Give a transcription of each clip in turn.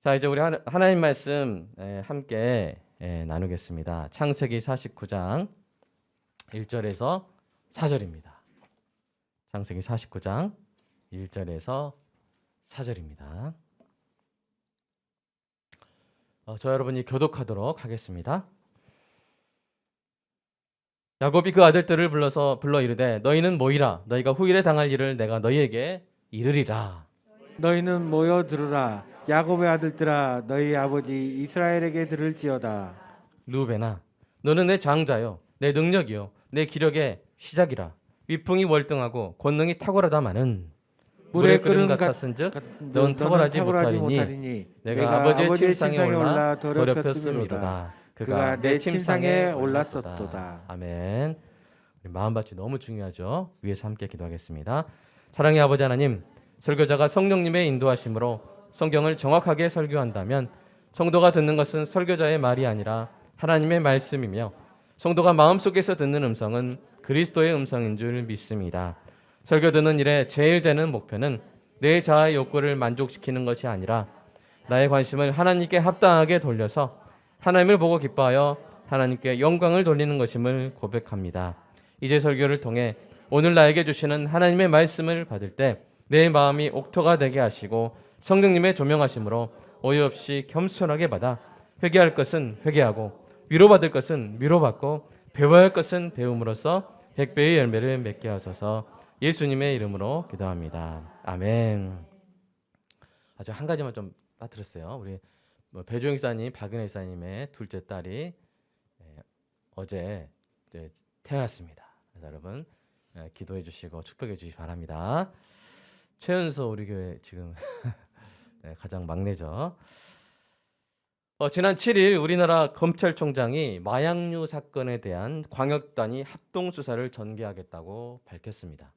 자, 이제 우리 하나님 말씀 함께 나누겠습니다. 창세기 49장 1절에서 4절입니다. 창세기 49장 1절에서 4절입니다. 저 여러분이 교독하도록 하겠습니다. 야곱이 그 아들들을 불러 이르되 너희는 모이라. 너희가 후일에 당할 일을 내가 너희에게 이르리라. 너희는 모여 들으라. 야곱의 아들들아, 너희 아버지 이스라엘에게 들을지어다. 루벤아, 너는 내 장자요, 내 능력이요, 내 기력의 시작이라. 위풍이 월등하고 권능이 탁월하다마는 물의 끓음 같았은즉 넌 탁월하지 못하리니 내가 아버지의 침상에 올라 더럽혔음이로다. 그가 내 침상에 올랐었도다. 아멘. 우리 마음밭이 너무 중요하죠. 위에서 함께 기도하겠습니다. 사랑의 아버지 하나님, 설교자가 성령님의 인도하심으로 성경을 정확하게 설교한다면 성도가 듣는 것은 설교자의 말이 아니라 하나님의 말씀이며 성도가 마음속에서 듣는 음성은 그리스도의 음성인 줄 믿습니다. 설교 듣는 일에 제일 되는 목표는 내 자아의 욕구를 만족시키는 것이 아니라 나의 관심을 하나님께 합당하게 돌려서 하나님을 보고 기뻐하여 하나님께 영광을 돌리는 것임을 고백합니다. 이제 설교를 통해 오늘 나에게 주시는 하나님의 말씀을 받을 때 내 마음이 옥토가 되게 하시고 성령님의 조명하심으로 오해 없이 겸손하게 받아 회개할 것은 회개하고 위로받을 것은 위로받고 배워야 할 것은 배움으로써 100배의 열매를 맺게 하소서. 예수님의 이름으로 기도합니다. 아멘. 아주 한 가지만 좀 빠뜨렸어요. 우리 배조영 사님, 박은혜 사님의 둘째 딸이 어제 태어났습니다. 그래서 여러분 기도해 주시고 축복해 주시기 바랍니다. 최은서 우리 교회 지금 가장 막내죠. 지난 7일 우리나라 검찰총장이 마약류 사건에 대한 광역단위 합동수사를 전개하겠다고 밝혔습니다.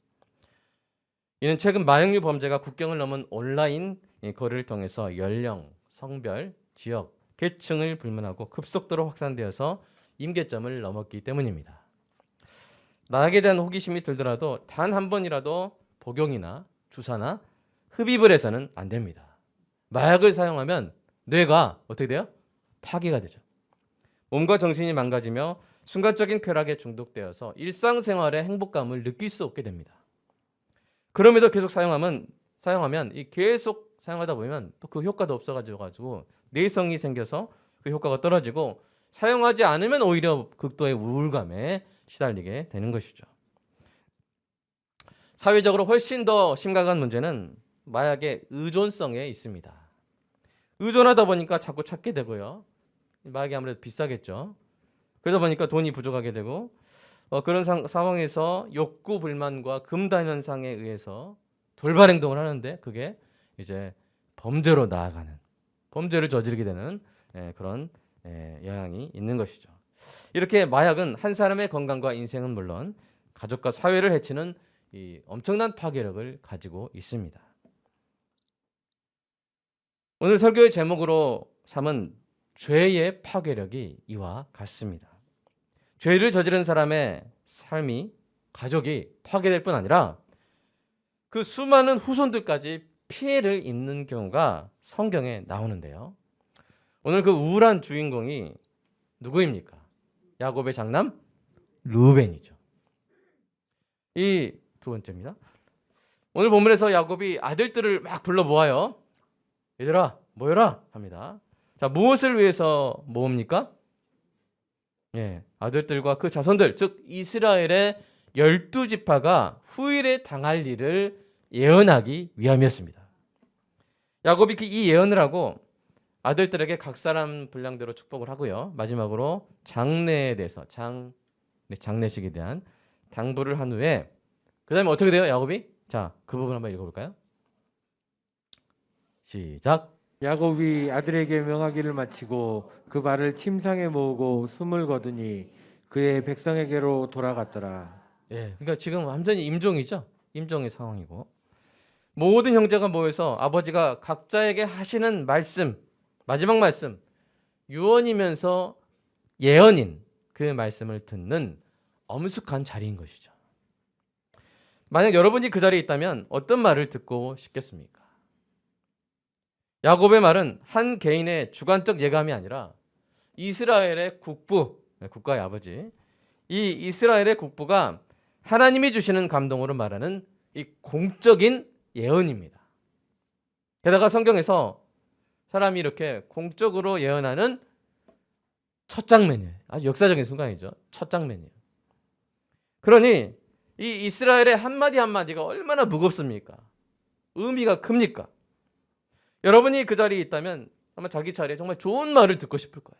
이는 최근 마약류 범죄가 국경을 넘은 온라인 거래를 통해서 연령, 성별, 지역, 계층을 불문하고 급속도로 확산되어서 임계점을 넘었기 때문입니다. 마약에 대한 호기심이 들더라도 단 한 번이라도 복용이나 주사나 흡입을 해서는 안 됩니다. 마약을 사용하면 뇌가 어떻게 돼요? 파괴가 되죠. 몸과 정신이 망가지며 순간적인 쾌락에 중독되어서 일상생활의 행복감을 느낄 수 없게 됩니다. 그럼에도 계속 사용하면 계속 사용하다 보면 또 그 효과도 없어가지고 내성이 생겨서 그 효과가 떨어지고 사용하지 않으면 오히려 극도의 우울감에 시달리게 되는 것이죠. 사회적으로 훨씬 더 심각한 문제는 마약의 의존성에 있습니다. 의존하다 보니까 자꾸 찾게 되고요. 마약이 아무래도 비싸겠죠. 그러다 보니까 돈이 부족하게 되고 그런 상황에서 욕구 불만과 금단 현상에 의해서 돌발 행동을 하는데 그게 이제 범죄로 나아가는, 범죄를 저지르게 되는 그런 영향이 있는 것이죠. 이렇게 마약은 한 사람의 건강과 인생은 물론 가족과 사회를 해치는 이 엄청난 파괴력을 가지고 있습니다. 오늘 설교의 제목으로 삼은 죄의 파괴력이 이와 같습니다. 죄를 저지른 사람의 삶이, 가족이 파괴될 뿐 아니라 그 수많은 후손들까지 피해를 입는 경우가 성경에 나오는데요. 오늘 그 우울한 주인공이 누구입니까? 야곱의 장남 르우벤이죠. 이 두 번째입니다. 오늘 본문에서 야곱이 아들들을 막 불러 모아요. 얘들아 모여라 합니다. 자, 무엇을 위해서 모읍니까? 아들들과 그 자손들, 즉 이스라엘의 12지파가 후일에 당할 일을 예언하기 위함이었습니다. 야곱이 이 예언을 하고 아들들에게 각 사람 분량대로 축복을 하고요. 마지막으로 장례에 대해서 장례식에 대한 당부를 한 후에 그 다음에 어떻게 돼요, 야곱이? 자, 그 부분 한번 읽어볼까요? 시작. 야곱이 아들에게 명하기를 마치고 그 발을 침상에 모으고 숨을 거두니 그의 백성에게로 돌아갔더라. 그러니까 지금 완전히 임종이죠. 임종의 상황이고 모든 형제가 모여서 아버지가 각자에게 하시는 말씀, 마지막 말씀, 유언이면서 예언인 그 말씀을 듣는 엄숙한 자리인 것이죠. 만약 여러분이 그 자리에 있다면 어떤 말을 듣고 싶겠습니까? 야곱의 말은 한 개인의 주관적 예감이 아니라 이스라엘의 국부, 국가의 아버지, 이 이스라엘의 국부가 하나님이 주시는 감동으로 말하는 이 공적인 예언입니다. 게다가 성경에서 사람이 이렇게 공적으로 예언하는 첫 장면이에요. 아주 역사적인 순간이죠. 첫 장면이에요. 그러니 이 이스라엘의 한마디 한마디가 얼마나 무겁습니까? 의미가 큽니까? 여러분이 그 자리에 있다면 아마 자기 차례에 정말 좋은 말을 듣고 싶을 거예요.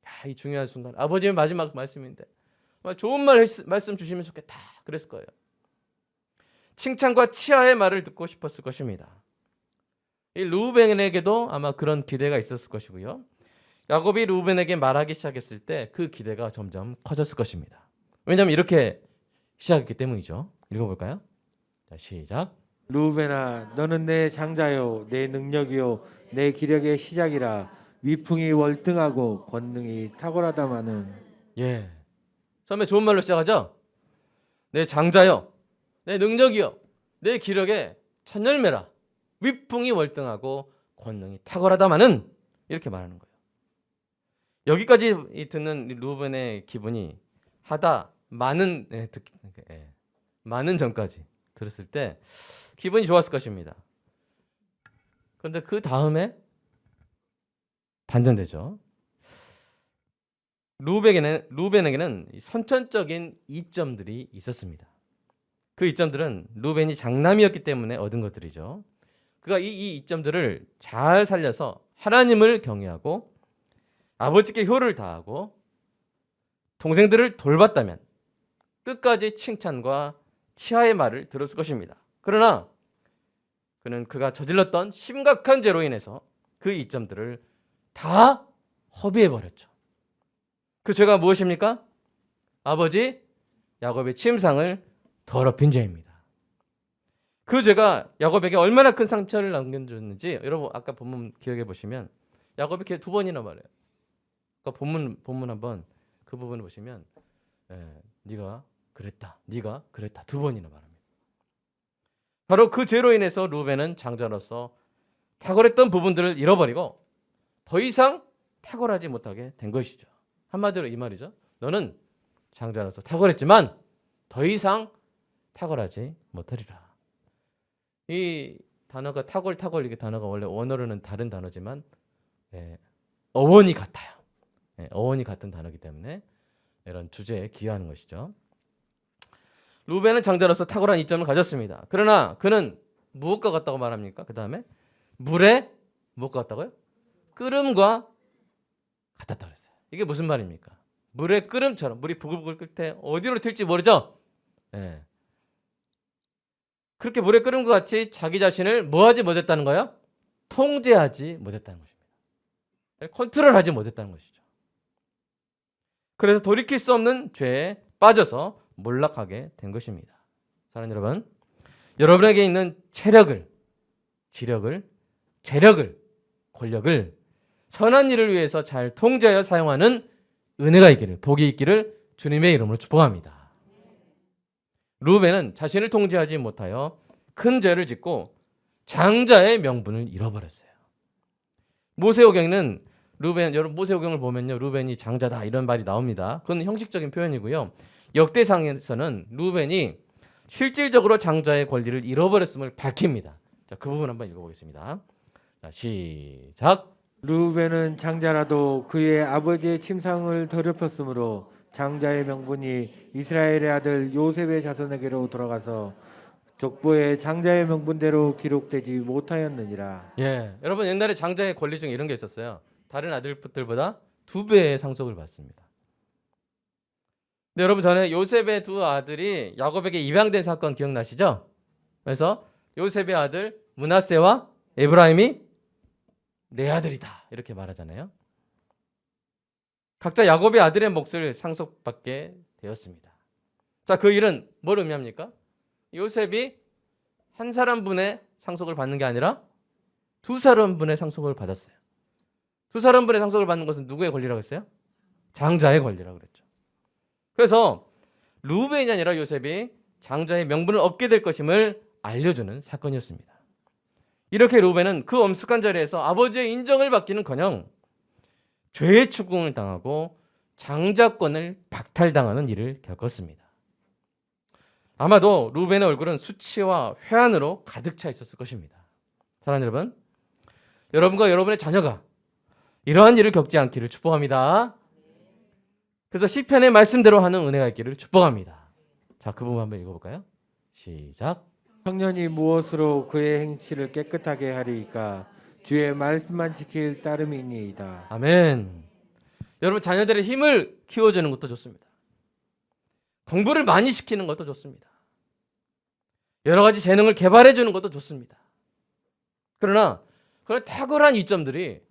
야, 이 중요한 순간, 아버지의 마지막 말씀인데 정말 좋은 말씀 주시면 좋겠다 그랬을 거예요. 칭찬과 치하의 말을 듣고 싶었을 것입니다. 이 루벤에게도 아마 그런 기대가 있었을 것이고요. 야곱이 루벤에게 말하기 시작했을 때 그 기대가 점점 커졌을 것입니다. 왜냐하면 이렇게 시작했기 때문이죠. 읽어볼까요? 자, 시작. 루벤아, 너는 내 장자요, 내 능력이요, 내 기력의 시작이라. 위풍이 월등하고 권능이 탁월하다마는. 예. 처음에 좋은 말로 시작하죠. 내 장자요, 내 능력이요, 내 기력의 첫 열매라. 위풍이 월등하고 권능이 탁월하다마는 이렇게 말하는 거예요. 여기까지 듣는 루벤의 기분이 하다 많은 많은 전까지 들었을 때 기분이 좋았을 것입니다. 그런데 그 다음에 반전되죠. 루벤에게는 선천적인 이점들이 있었습니다. 그 이점들은 루벤이 장남이었기 때문에 얻은 것들이죠. 그가 이 이점들을 잘 살려서 하나님을 경외하고 아버지께 효를 다하고 동생들을 돌봤다면 끝까지 칭찬과 치하의 말을 들었을 것입니다. 그러나 그는 그가 저질렀던 심각한 죄로 인해서 그 이점들을 다 허비해버렸죠. 그 죄가 무엇입니까? 아버지 야곱의 침상을 더럽힌 죄입니다. 그 죄가 야곱에게 얼마나 큰 상처를 남겨줬는지 여러분 아까 본문 기억해 보시면 야곱이 두 번이나 말해요. 그러니까 본문 한번 그 부분을 보시면 네가 그랬다 두 번이나 말합니다. 바로 그 죄로 인해서 루벤은 장자로서 탁월했던 부분들을 잃어버리고 더 이상 탁월하지 못하게 된 것이죠. 한마디로 이 말이죠. 너는 장자로서 탁월했지만 더 이상 탁월하지 못하리라. 이 단어가 탁월 이게 단어가 원래 원어로는 다른 단어지만 어원이 같아요. 어원이 같은 단어이기 때문에 이런 주제에 기여하는 것이죠. 루벤은 장자로서 탁월한 이점을 가졌습니다. 그러나 그는 무엇과 같다고 말합니까? 그 다음에 물에 무엇과 같다고요? 끓음과 같았다고 했어요. 이게 무슨 말입니까? 물의 끓음처럼 물이 부글부글 끓을 때 어디로 튈지 모르죠? 그렇게 물에 끓은 것 같이 자기 자신을 뭐하지 못했다는 거예요? 통제하지 못했다는 것입니다. 컨트롤하지 못했다는 것이죠. 그래서 돌이킬 수 없는 죄에 빠져서 몰락하게 된 것입니다. 사랑하는 여러분, 여러분에게 있는 체력을, 지력을, 재력을, 권력을 선한 일을 위해서 잘 통제하여 사용하는 은혜가 있기를, 복이 있기를 주님의 이름으로 축복합니다. 루벤은 자신을 통제하지 못하여 큰 죄를 짓고 장자의 명분을 잃어버렸어요. 모세오경은 여러분 모세오경을 보면요, 루벤이 장자다 이런 말이 나옵니다. 그건 형식적인 표현이고요. 역대상에서는 루벤이 실질적으로 장자의 권리를 잃어버렸음을 밝힙니다. 자, 그 부분 한번 읽어보겠습니다. 자, 시작. 루벤은 장자라도 그의 아버지의 침상을 더럽혔으므로 장자의 명분이 이스라엘의 아들 요셉의 자손에게로 돌아가서 족보에 장자의 명분대로 기록되지 못하였느니라. 여러분 옛날에 장자의 권리 중에 이런 게 있었어요. 다른 아들들보다 2배의 상속을 받습니다. 근데 여러분 전에 요셉의 두 아들이 야곱에게 입양된 사건 기억나시죠? 그래서 요셉의 아들 므낫세와 에브라임이 내 아들이다 이렇게 말하잖아요. 각자 야곱의 아들의 몫을 상속받게 되었습니다. 자, 그 일은 뭘 의미합니까? 요셉이 한 사람분의 상속을 받는 게 아니라 두 사람분의 상속을 받았어요. 두 사람분의 상속을 받는 것은 누구의 권리라고 했어요? 장자의 권리라고 그랬죠. 그래서 루벤이 아니라 요셉이 장자의 명분을 얻게 될 것임을 알려주는 사건이었습니다. 이렇게 르우벤은 그 엄숙한 자리에서 아버지의 인정을 받기는커녕 죄의 추궁을 당하고 장자권을 박탈당하는 일을 겪었습니다. 아마도 르우벤의 얼굴은 수치와 회한으로 가득 차 있었을 것입니다. 사랑하는 여러분, 여러분과 여러분의 자녀가 이러한 일을 겪지 않기를 축복합니다. 그래서 시편의 말씀대로 하는 은혜가 있기를 축복합니다. 자, 그 부분 한번 읽어볼까요? 시작. 청년이 무엇으로 그의 행실을 깨끗하게 하리이까 주의 말씀만 지킬 따름이니이다. 아멘. 여러분, 자녀들의 힘을 키워주는 것도 좋습니다. 공부를 많이 시키는 것도 좋습니다. 여러 가지 재능을 개발해 주는 것도 좋습니다. 그러나 그런 탁월한 이점들이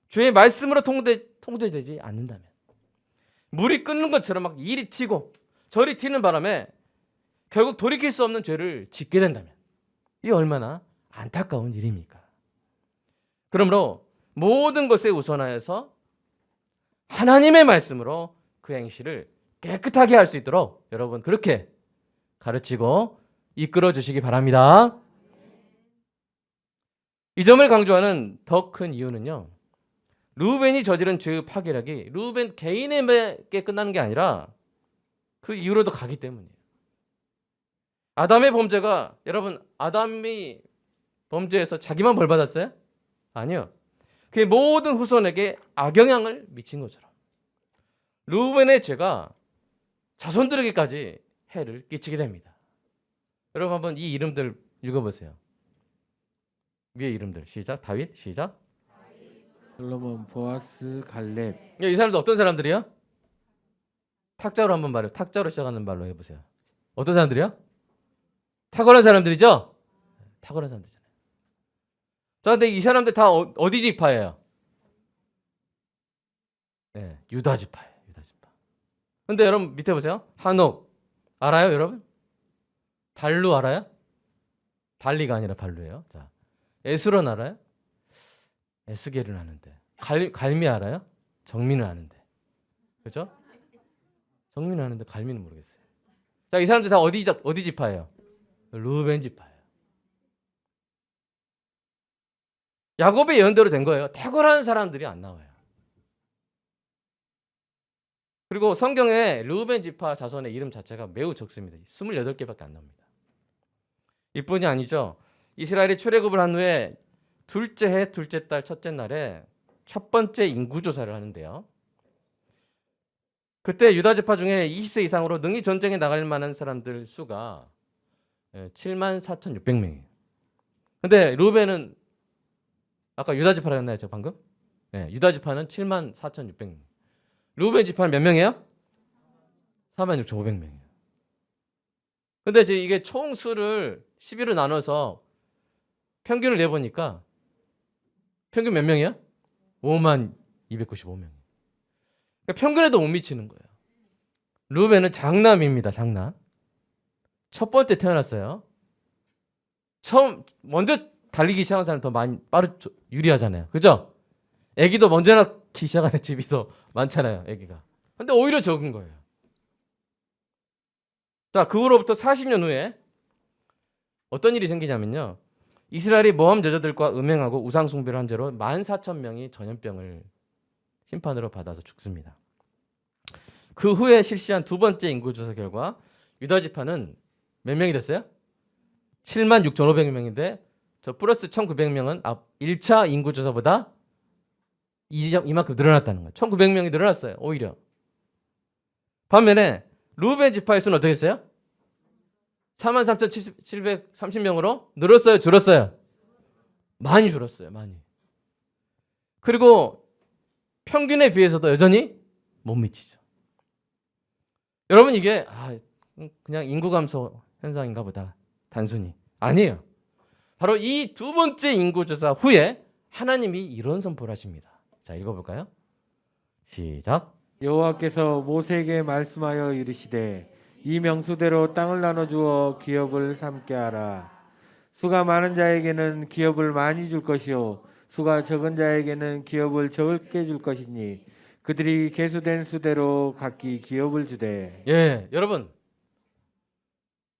주의 말씀으로 통제되지 않는다면, 물이 끓는 것처럼 막 이리 튀고 저리 튀는 바람에 결국 돌이킬 수 없는 죄를 짓게 된다면 이 얼마나 안타까운 일입니까? 그러므로 모든 것에 우선하여서 하나님의 말씀으로 그 행실을 깨끗하게 할 수 있도록 여러분 그렇게 가르치고 이끌어 주시기 바랍니다. 이 점을 강조하는 더 큰 이유는요, 르우벤이 저지른 죄의 파괴력이 르우벤 개인에게 끝나는 게 아니라 그 이후로도 가기 때문이에요. 아담의 범죄가, 여러분, 아담이 범죄해서 자기만 벌 받았어요? 아니요. 그의 모든 후손에게 악영향을 미친 것처럼 르우벤의 죄가 자손들에게까지 해를 끼치게 됩니다. 여러분 한번 이 이름들 읽어보세요. 위에 이름들 시작. 다윗 시작. 솔로몬, 보아스, 갈렙. 이 사람들 어떤 사람들이요? 탁자로 한번 말해요. 탁자로 시작하는 말로 해보세요. 어떤 사람들이요? 탁월한 사람들이죠? 탁월한 사람들이잖아요. 자, 근데 이 사람들 다 어디 지파예요? 네, 유다 지파예요. 유다 지파. 근데 여러분 밑에 보세요. 한옥 알아요, 여러분? 발루 알아요? 발리가 아니라 발루예요. 자, 에스론 알아요? 에스겔은 아는데. 갈미 알아요? 정민은 아는데. 그렇죠? 정민은 아는데 갈미는 모르겠어요. 자, 이 사람들 다 어디 지파예요? 르우벤 지파예요. 야곱의 예언대로 된 거예요. 탁월한 사람들이 안 나와요. 그리고 성경에 르우벤 지파 자손의 이름 자체가 매우 적습니다. 28개밖에 안 나옵니다. 이뿐이 아니죠. 이스라엘이 출애굽을 한 후에 둘째 해, 둘째 달, 첫째 날에 첫 번째 인구조사를 하는데요. 그때 유다 지파 중에 20세 이상으로 능히 전쟁에 나갈 만한 사람들 수가 74,600명이에요. 근데 르우벤은 아까 유다 지파라 했나요, 저 방금? 네, 유다 지파는 74,600명. 르우벤 지파는 몇 명이에요? 46,500명이에요. 근데 이게 총 수를 12로 나눠서 평균을 내보니까 평균 몇 명이야? 52,955명. 그러니까 평균에도 못 미치는 거예요. 르우벤은 장남입니다. 장남. 첫 번째 태어났어요. 먼저 달리기 시작한 사람 더 많이 유리하잖아요. 그죠? 아기도 먼저 낳기 시작하는 집이 더 많잖아요. 아기가. 근데 오히려 적은 거예요. 자, 그 후로부터 40년 후에 어떤 일이 생기냐면요. 이스라엘이 모함 여자들과 음행하고 우상 숭배를 한 죄로 14,000명이 전염병을 심판으로 받아서 죽습니다. 그 후에 실시한 두 번째 인구조사 결과 유다 지파는 몇 명이 됐어요? 76,500명인데 저 플러스 1,900명은 1차 인구조사보다 이만큼 늘어났다는 거예요. 1,900명이 늘어났어요. 오히려. 반면에 르우벤 지파의 수는 어떻게 했어요? 43,730명으로 늘었어요? 줄었어요? 많이 줄었어요. 많이. 그리고 평균에 비해서도 여전히 못 미치죠. 여러분 이게 그냥 인구 감소 현상인가 보다. 단순히. 아니에요. 바로 이 두 번째 인구조사 후에 하나님이 이런 선포를 하십니다. 자, 읽어볼까요? 시작. 여호와께서 모세에게 말씀하여 이르시되 이 명수대로 땅을 나눠주어 기업을 삼게 하라. 수가 많은 자에게는 기업을 많이 줄 것이요 수가 적은 자에게는 기업을 적게 줄 것이니 그들이 계수된 수대로 각기 기업을 주되. 예, 여러분.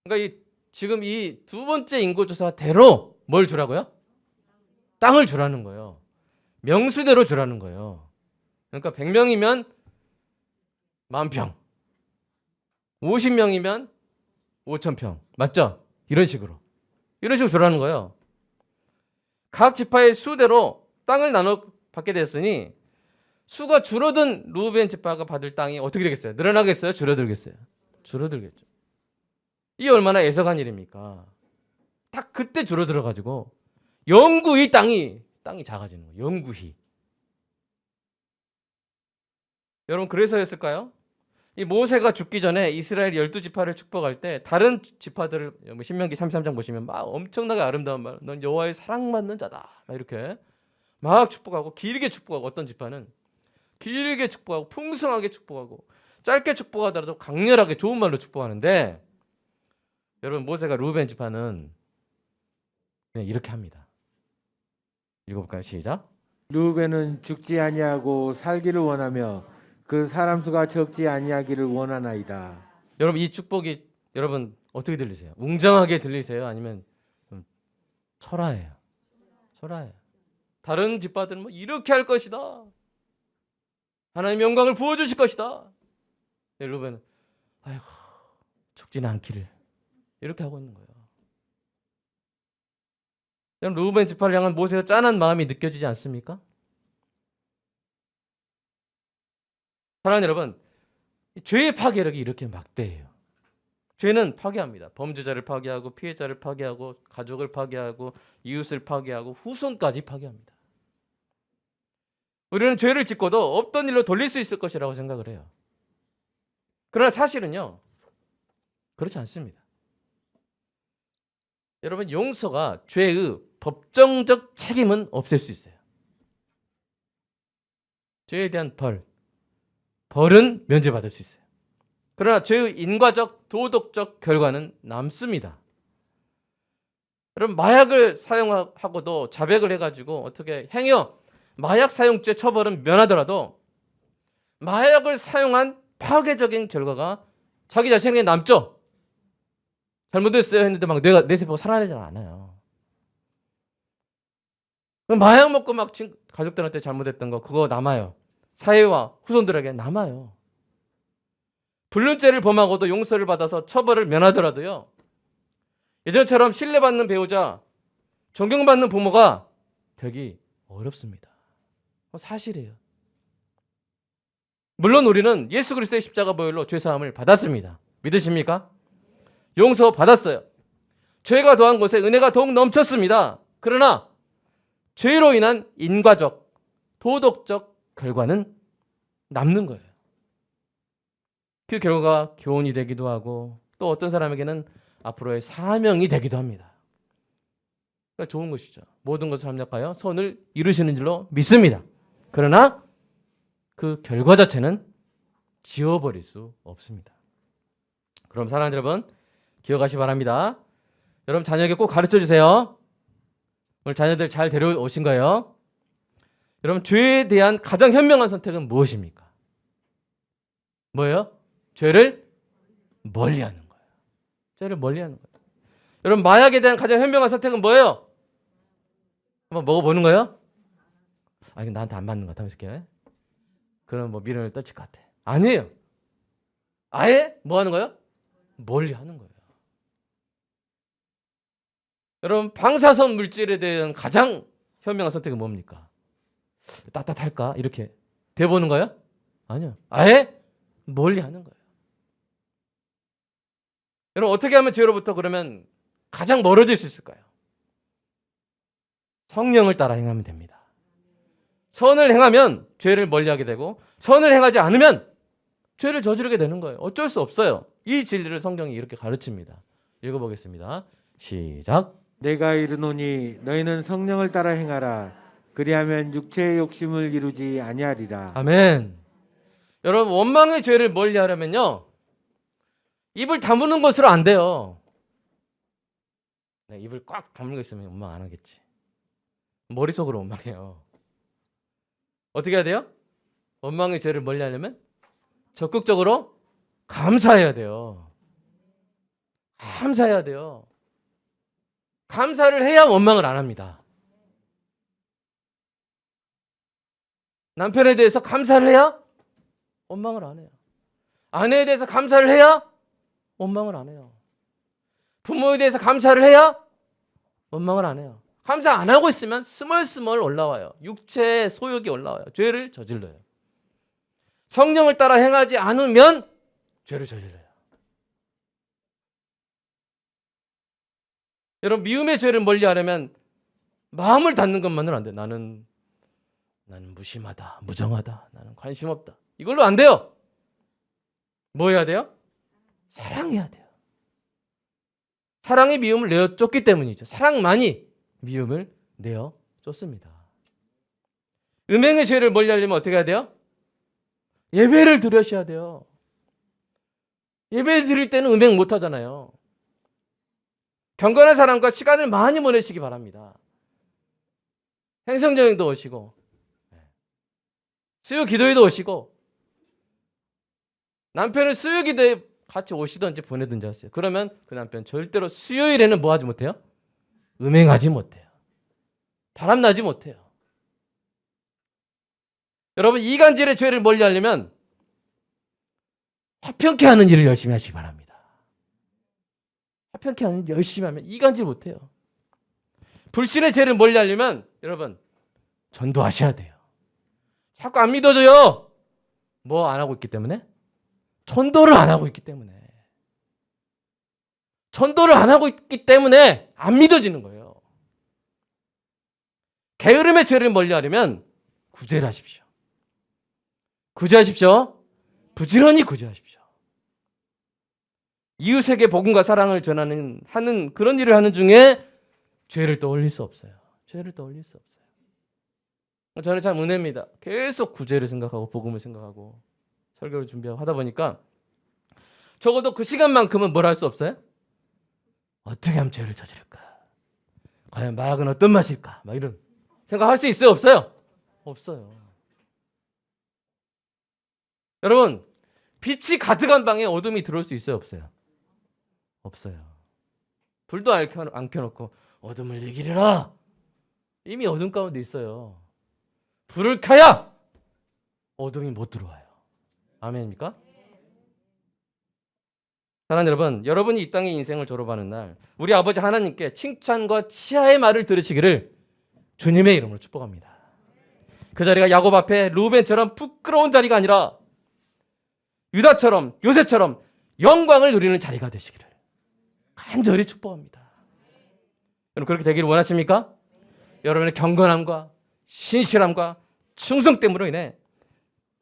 그러니까 지금 이 두 번째 인구조사대로 뭘 주라고요? 땅을 주라는 거예요. 명수대로 주라는 거예요. 그러니까 100명이면 10,000평, 50명이면 5,000평. 맞죠? 이런 식으로 주라는 거예요. 각 지파의 수대로 땅을 나눠 받게 됐으니 수가 줄어든 루벤 지파가 받을 땅이 어떻게 되겠어요? 늘어나겠어요? 줄어들겠어요? 줄어들겠죠. 이게 얼마나 애석한 일입니까? 딱 그때 줄어들어가지고 영구히 땅이 작아지는 거예요. 영구히. 여러분 그래서였을까요? 이 모세가 죽기 전에 이스라엘 12지파를 축복할 때 다른 지파들을 신명기 33장 보시면 막 엄청나게 아름다운 말, 넌 여호와의 사랑받는 자다, 막 이렇게 막 축복하고, 길게 축복하고, 어떤 지파는 길게 축복하고 풍성하게 축복하고, 짧게 축복하더라도 강렬하게 좋은 말로 축복하는데, 여러분 모세가 루벤 지파는 그냥 이렇게 합니다. 읽어볼까요? 시작. 르우벤은 죽지 아니하고 살기를 원하며 그 사람 수가 적지 아니하기를 원하나이다. 여러분 이 축복이 여러분 어떻게 들리세요? 웅장하게 들리세요? 아니면 좀 초라해요? 초라해요. 다른 지파들은 뭐 이렇게 할 것이다, 하나님의 영광을 부어주실 것이다. 르우벤은 아이고 죽지는 않기를, 이렇게 하고 있는 거예요. 여러분 르우벤 지파를 향한 모세의 짠한 마음이 느껴지지 않습니까? 사랑하는 여러분, 죄의 파괴력이 이렇게 막대해요. 죄는 파괴합니다. 범죄자를 파괴하고, 피해자를 파괴하고, 가족을 파괴하고, 이웃을 파괴하고, 후손까지 파괴합니다. 우리는 죄를 짓고도 없던 일로 돌릴 수 있을 것이라고 생각을 해요. 그러나 사실은요, 그렇지 않습니다. 여러분 용서가 죄의 법정적 책임은 없앨 수 있어요. 죄에 대한 벌은 면제받을 수 있어요. 그러나 죄의 인과적, 도덕적 결과는 남습니다. 여러분 마약을 사용하고도 자백을 해가지고 어떻게 행여 마약 사용죄 처벌은 면하더라도 마약을 사용한 파괴적인 결과가 자기 자신에게 남죠. 잘못했어요 했는데 막 내 세포가 살아나지 않아요. 마약 먹고 막 가족들한테 잘못했던 거 그거 남아요. 사회와 후손들에게 남아요. 불륜죄를 범하고도 용서를 받아서 처벌을 면하더라도요, 예전처럼 신뢰받는 배우자, 존경받는 부모가 되기 어렵습니다. 사실이에요. 물론 우리는 예수 그리스도의 십자가 보혈로 죄사함을 받았습니다. 믿으십니까? 용서 받았어요. 죄가 더한 곳에 은혜가 더욱 넘쳤습니다. 그러나 죄로 인한 인과적, 도덕적 결과는 남는 거예요. 그 결과가 교훈이 되기도 하고, 또 어떤 사람에게는 앞으로의 사명이 되기도 합니다. 그러니까 좋은 것이죠. 모든 것을 합력하여 선을 이루시는 줄로 믿습니다. 그러나 그 결과 자체는 지워버릴 수 없습니다. 그럼 사랑하는 여러분, 기억하시기 바랍니다. 여러분 자녀에게 꼭 가르쳐 주세요. 오늘 자녀들 잘 데려오신 거예요. 여러분 죄에 대한 가장 현명한 선택은 무엇입니까? 뭐예요? 죄를 멀리하는 거예요. 죄를 멀리하는 거예요. 여러분 마약에 대한 가장 현명한 선택은 뭐예요? 한번 먹어보는 거예요? 아 이거 나한테 안 맞는 것 같아. 이렇게. 그럼 뭐 미련을 떨칠 것 같아. 아니에요. 아예 뭐 하는 거예요? 멀리하는 거예요. 여러분 방사선 물질에 대한 가장 현명한 선택은 뭡니까? 따뜻할까? 이렇게 대보는 거예요? 아니요. 아예 멀리하는 거예요. 여러분 어떻게 하면 죄로부터 그러면 가장 멀어질 수 있을까요? 성령을 따라 행하면 됩니다. 선을 행하면 죄를 멀리하게 되고, 선을 행하지 않으면 죄를 저지르게 되는 거예요. 어쩔 수 없어요. 이 진리를 성경이 이렇게 가르칩니다. 읽어보겠습니다. 시작. 내가 이르노니 너희는 성령을 따라 행하라. 그리하면 육체의 욕심을 이루지 아니하리라. 아멘. 여러분 원망의 죄를 멀리하려면요, 입을 다무는 것으로 안 돼요. 입을 꽉 다물고 있으면 원망 안 하겠지. 머릿속으로 원망해요. 어떻게 해야 돼요? 원망의 죄를 멀리하려면 적극적으로 감사해야 돼요. 감사해야 돼요. 감사를 해야 원망을 안 합니다. 남편에 대해서 감사를 해야 원망을 안 해요. 아내에 대해서 감사를 해야 원망을 안 해요. 부모에 대해서 감사를 해야 원망을 안 해요. 감사 안 하고 있으면 스멀스멀 올라와요. 육체의 소욕이 올라와요. 죄를 저질러요. 성령을 따라 행하지 않으면 죄를 저질러요. 여러분, 미움의 죄를 멀리하려면 마음을 닫는 것만으로는 안 돼요. 나는 무심하다, 무정하다, 나는 관심 없다. 이걸로 안 돼요. 뭐 해야 돼요? 사랑해야 돼요. 사랑이 미움을 내어 쫓기 때문이죠. 사랑만이 미움을 내어 쫓습니다. 음행의 죄를 멀리하려면 어떻게 해야 돼요? 예배를 드려셔야 돼요. 예배 드릴 때는 음행 못 하잖아요. 경건한 사람과 시간을 많이 보내시기 바랍니다. 행성여행도 오시고 수요 기도회도 오시고 남편을 수요 기도회 같이 오시든지 보내든지 하세요. 그러면 그 남편 절대로 수요일에는 뭐 하지 못해요? 음행하지 못해요. 바람나지 못해요. 여러분, 이간질의 죄를 멀리하려면 화평케 하는 일을 열심히 하시기 바랍니다. 화평케 하는 일 열심히 하면 이간질 못해요. 불신의 죄를 멀리하려면 여러분 전도하셔야 돼요. 자꾸 안 믿어져요. 뭐 안 하고 있기 때문에? 전도를 안 하고 있기 때문에. 전도를 안 하고 있기 때문에 안 믿어지는 거예요. 게으름의 죄를 멀리하려면 구제를 하십시오. 구제하십시오. 부지런히 구제하십시오. 이웃에게 복음과 사랑을 하는 그런 일을 하는 중에 죄를 떠올릴 수 없어요. 죄를 떠올릴 수 없어요. 저는 참 은혜입니다. 계속 구제를 생각하고 복음을 생각하고 설교를 준비하고 하다 보니까 적어도 그 시간만큼은 뭘 할 수 없어요? 어떻게 하면 죄를 저지를까? 과연 마약은 어떤 맛일까? 막 이런 생각할 수 있어요? 없어요? 없어요. 여러분, 빛이 가득한 방에 어둠이 들어올 수 있어요? 없어요? 없어요. 불도 안 켜놓고 어둠을 이기리라. 이미 어둠 가운데 있어요. 불을 켜야 어둠이 못 들어와요. 아멘입니까? 사랑하는 여러분, 여러분이 이 땅의 인생을 졸업하는 날 우리 아버지 하나님께 칭찬과 치하의 말을 들으시기를 주님의 이름으로 축복합니다. 그 자리가 야곱 앞에 루벤처럼 부끄러운 자리가 아니라 유다처럼 요셉처럼 영광을 누리는 자리가 되시기를 간절히 축복합니다. 여러분, 그렇게 되기를 원하십니까? 여러분의 경건함과 신실함과 충성됨으로 인해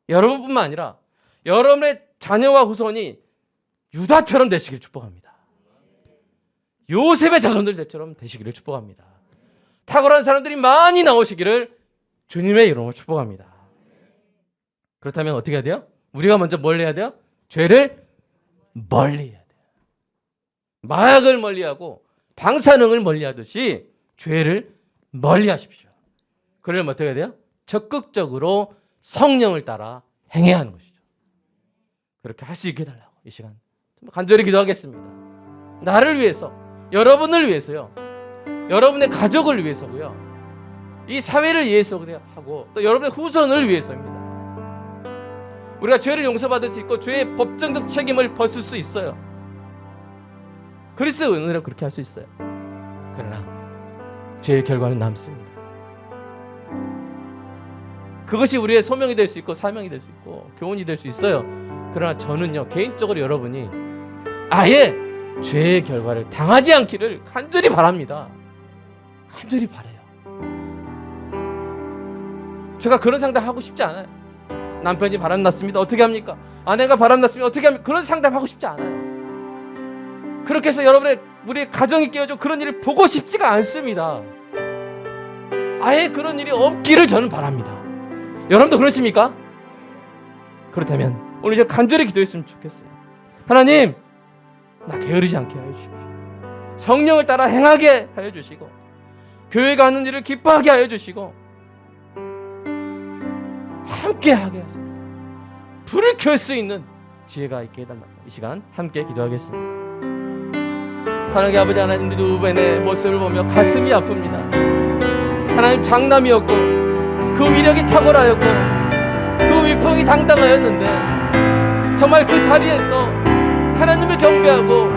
여러분뿐만 아니라 여러분의 자녀와 후손이 유다처럼 되시기를 축복합니다. 요셉의 자손들처럼 되시기를 축복합니다. 탁월한 사람들이 많이 나오시기를 주님의 이름으로 축복합니다. 그렇다면 어떻게 해야 돼요? 우리가 먼저 뭘 해야 돼요? 죄를 멀리해야 돼요. 마약을 멀리하고 방사능을 멀리하듯이 죄를 멀리하십시오. 그러려면 어떻게 해야 돼요? 적극적으로 성령을 따라 행해야 하는 것이죠. 그렇게 할 수 있게 해달라고 이 시간 간절히 기도하겠습니다. 나를 위해서, 여러분을 위해서요. 여러분의 가족을 위해서고요. 이 사회를 위해서 하고 또 여러분의 후손을 위해서입니다. 우리가 죄를 용서받을 수 있고 죄의 법정적 책임을 벗을 수 있어요. 그리스도의 은혜로 그렇게 할 수 있어요. 그러나 죄의 결과는 남습니다. 그것이 우리의 소명이 될 수 있고 사명이 될 수 있고 교훈이 될 수 있어요. 그러나 저는요, 개인적으로 여러분이 아예 죄의 결과를 당하지 않기를 간절히 바랍니다. 간절히 바라요. 제가 그런 상담 하고 싶지 않아요. 남편이 바람났습니다. 어떻게 합니까? 아내가 바람났습니다. 어떻게 합니까? 그런 상담 하고 싶지 않아요. 그렇게 해서 우리의 가정이 깨어져 그런 일을 보고 싶지가 않습니다. 아예 그런 일이 없기를 저는 바랍니다. 여러분도 그러십니까? 그렇다면 오늘 이제 간절히 기도했으면 좋겠어요. 하나님, 나 게으르지 않게 하여 주십시오. 성령을 따라 행하게 하여 주시고 교회 가는 일을 기뻐하게 하여 주시고 함께 하게 하소서. 불을 켤 수 있는 지혜가 있게 해달라고 이 시간 함께 기도하겠습니다. 사랑의 아버지 하나님, 루벤의 모습을 보며 가슴이 아픕니다. 하나님, 장남이었고 그 위력이 탁월하였고 고통이 당당하였는데 정말 그 자리에서 하나님을 경배하고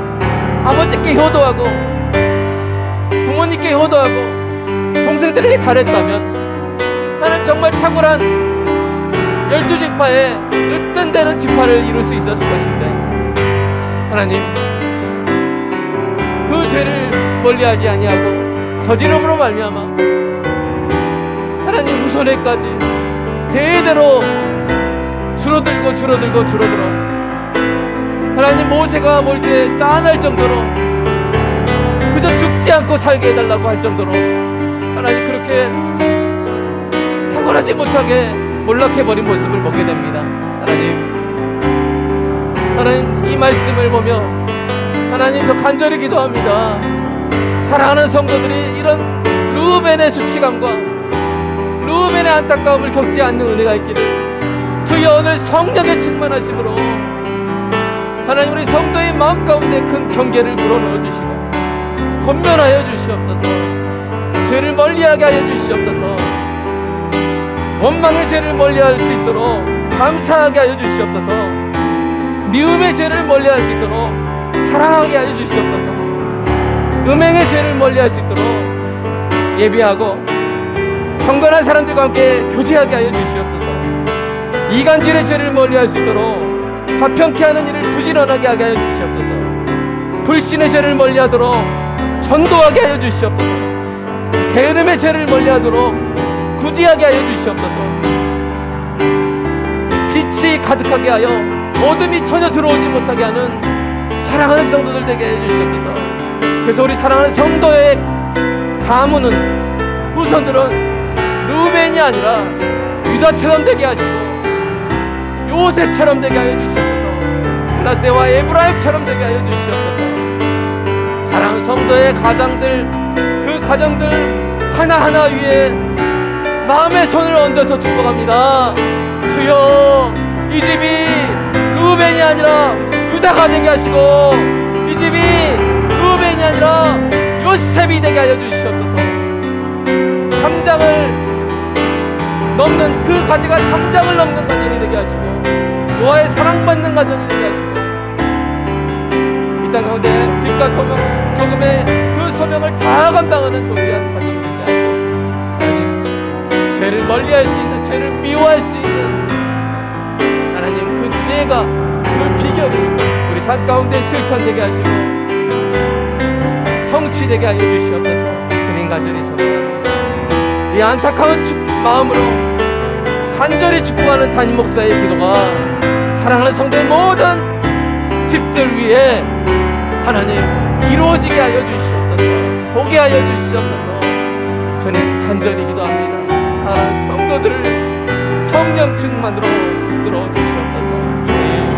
아버지께 효도하고 부모님께 효도하고 동생들에게 잘했다면 나는 정말 탁월한 12지파의 으뜸 되는 지파를 이룰 수 있었을 것인데 하나님 그 죄를 멀리하지 아니하고 저지름으로 말미암아 하나님 후손에까지 대대로 줄어들어 하나님 모세가 볼 때 짠할 정도로 그저 죽지 않고 살게 해달라고 할 정도로 하나님 그렇게 탁월하지 못하게 몰락해버린 모습을 보게 됩니다. 하나님 이 말씀을 보며 하나님 저 간절히 기도합니다. 사랑하는 성도들이 이런 르우벤의 수치감과 르우벤의 안타까움을 겪지 않는 은혜가 있기를 주여 오늘 성령의 충만하심으로 하나님 우리 성도의 마음 가운데 큰 경계를 불어넣어 주시고 권면하여 주시옵소서. 죄를 멀리하게 하여 주시옵소서. 원망의 죄를 멀리할 수 있도록 감사하게 하여 주시옵소서. 미움의 죄를 멀리할 수 있도록 사랑하게 하여 주시옵소서. 음행의 죄를 멀리할 수 있도록 예비하고 경건한 사람들과 함께 교제하게 하여 주시옵소서. 이간질의 죄를 멀리할 수 있도록 화평케 하는 일을 부지런하게 하게 하여 주시옵소서. 불신의 죄를 멀리하도록 전도하게 하여 주시옵소서. 게으름의 죄를 멀리하도록 구제하게 하여 주시옵소서. 빛이 가득하게 하여 어둠이 전혀 들어오지 못하게 하는 사랑하는 성도들 되게 해 주시옵소서. 그래서 우리 사랑하는 성도의 가문은 후손들은 르우벤이 아니라 유다처럼 되게 하시고 요셉처럼 되게 하여 주시옵소서. 므낫세와 에브라임처럼 되게 하여 주시옵소서. 사랑하는 성도의 가장들 그 가정들 하나하나 위에 마음의 손을 얹어서 축복합니다. 주여 이 집이 르우벤이 아니라 유다가 되게 하시고 이 집이 르우벤이 아니라 요셉이 되게 하여 주시옵소서. 탐장을 넘는 그 가지가 탐장을 넘는 가정이 되게 하시고 노아의 사랑받는 가정이 되게 하시고 이 땅 가운데 빛과 소금의 그 소명을 다 감당하는 존귀한 가정이 되게 하시옵소서. 하나님 죄를 멀리할 수 있는 죄를 미워할 수 있는 하나님 그 지혜가 그 비결이 우리 삶 가운데 실천되게 하시고 성취되게 하여 주시옵소서. 주님 간절히 소망합니다. 이 안타까운 마음으로 간절히 축복하는 담임 목사의 기도가 사랑하는 성도의 모든 집들 위에 하나님 이루어지게 하여 주시옵소서. 보게 하여 주시옵소서. 주님 간절히 기도합니다. 사랑하는 성도들을 성령 충만으로 붙들어 주시옵소서. 주님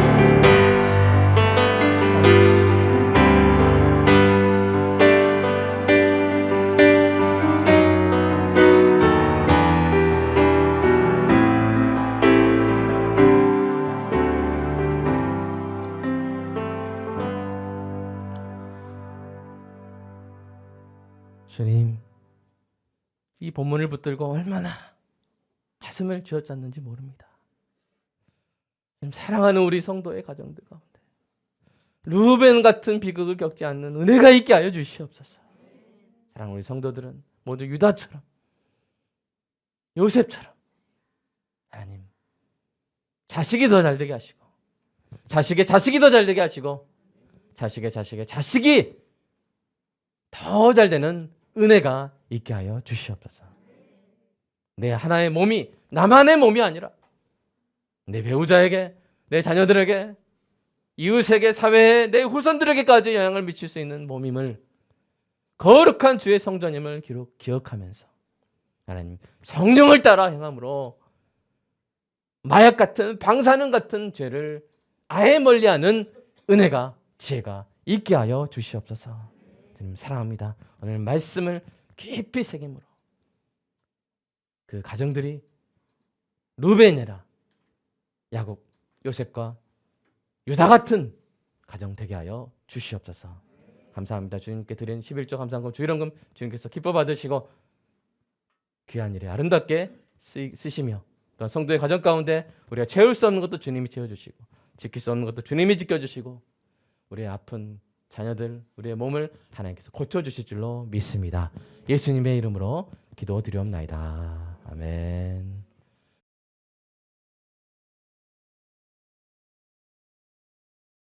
주님, 이 본문을 붙들고 얼마나 가슴을 쥐어짰는지 모릅니다. 지금 사랑하는 우리 성도의 가정들 가운데 르우벤 같은 비극을 겪지 않는 은혜가 있게 하여 주시옵소서. 사랑하는 우리 성도들은 모두 유다처럼 요셉처럼 하나님 자식이 더 잘되게 하시고 자식의 자식이 더 잘되게 하시고 자식의 자식이 더 잘되는 은혜가 있게 하여 주시옵소서. 내 하나의 몸이 나만의 몸이 아니라 내 배우자에게, 내 자녀들에게, 이웃에게, 사회에, 내 후손들에게까지 영향을 미칠 수 있는 몸임을 거룩한 주의 성전임을 기억하면서 하나님 성령을 따라 행함으로 마약 같은 방사능 같은 죄를 아예 멀리하는 은혜가 지혜가 있게 하여 주시옵소서. 주님 사랑합니다. 오늘 말씀을 깊이 새김으로 그 가정들이 르우벤이라 야곱, 요셉과 유다 같은 가정 되게 하여 주시옵소서. 감사합니다. 주님께 드린 11조 감사한금 주일원금 주님께서 기뻐 받으시고 귀한 일에 아름답게 쓰시며 또한 성도의 가정 가운데 우리가 채울 수 없는 것도 주님이 채워주시고 지킬 수 없는 것도 주님이 지켜주시고 우리의 아픈 자녀들, 우리의 몸을 하나님께서 고쳐주실 줄로 믿습니다. 예수님의 이름으로 기도드리옵나이다.